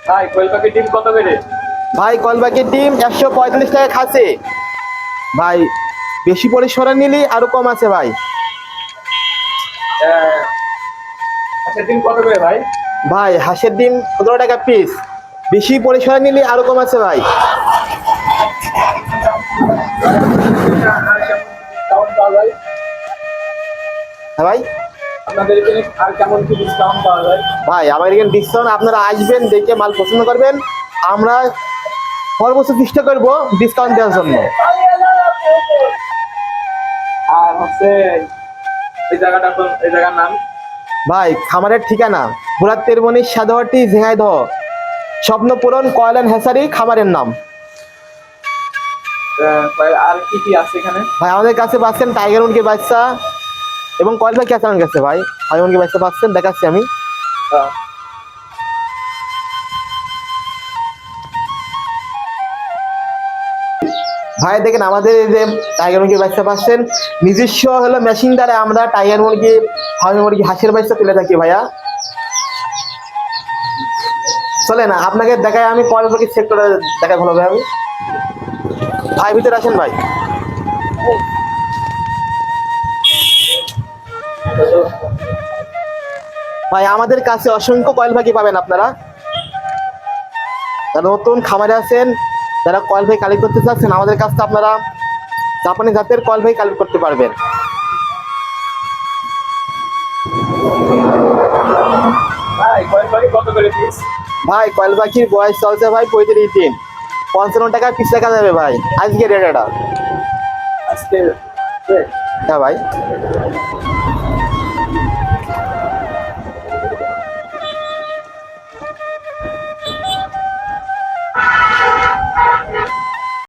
ভাই কোয়েল পাখির ডিম কত করে? ভাই কয়েল পাখির ডিম 145 টাকা খাচ্ছে ভাই। বেশি পরিসরে নিলে আরো কম আছে ভাই। আচ্ছা ডিম কত করে ভাই? ভাই হাঁসের ডিম 15 টাকা পিস। বেশি পরিসরে নিলে আরো কম আছে ভাই। ডিসকাউন্ট পাওয়া যায়? হ্যাঁ ভাই। আপনাদের এখানে আর কেমন কি ডিসকাউন্ট পাওয়া যায়? ভাই আমার এখানে ডিসকাউন্ট, আপনারা আসবেন দেখে মাল পছন্দ করবেন, আমরা সর্বোচ্চ চেষ্টা করবো ডিসকাউন্ট দেওয়ার জন্য। আর হচ্ছে এই জায়গাটা এই জায়গার নাম? ভাই খামারের ঠিকানা বুড়ার তেরমনি সাদোয়াটি ঝিঙাইদহ, স্বপ্নপূরণ কয়েল অ্যান্ড হ্যাচারি খামারের নাম। আর কি কি আছে এখানে? ভাই আমাদের কাছে পাচ্ছেন টাইগার মুরগির বাচ্চা এবং কয়েল পাখি আছে আমার কাছে ভাই। টাইগার মুরগির বাচ্চা পাচ্ছেন, দেখাচ্ছি আমি। ভাই দেখেন আমাদের এই যে টাইগার মুরগির বাচ্চা পাচ্ছেন, নিজস্ব হলো মেশিন দ্বারা আমরা টাইগার মুরগি, ফার্মি মুরগি, হাঁসের বাচ্চা তুলে থাকি ভাইয়া। চলে না আপনাকে দেখায় আমি কয়েল পাখির সেক্টরে দেখা ভালো ভাই। আমি ভাই ভিতরে আসেন ভাই। ভাই আমাদের কাছে অসংখ্য কয়েল পাখি পাবেন আপনারা। যারা নতুন খামারে আছেন, যারা কয়েল পাখি কালেক্ট করতে চাচ্ছেন, আমাদের কাছে আপনারা জাপানি জাতের কয়েল পাখি কালেক্ট করতে পারবেন। ভাই কোয়েল পাখি কত করে পিস? ভাই কয়েল পাখির বয়স চলছে ভাই 35 দিন, 55 টাকা পিস রাখা যাবে ভাই আজকে রেট এটা। আজকে হ্যাঁ ভাই।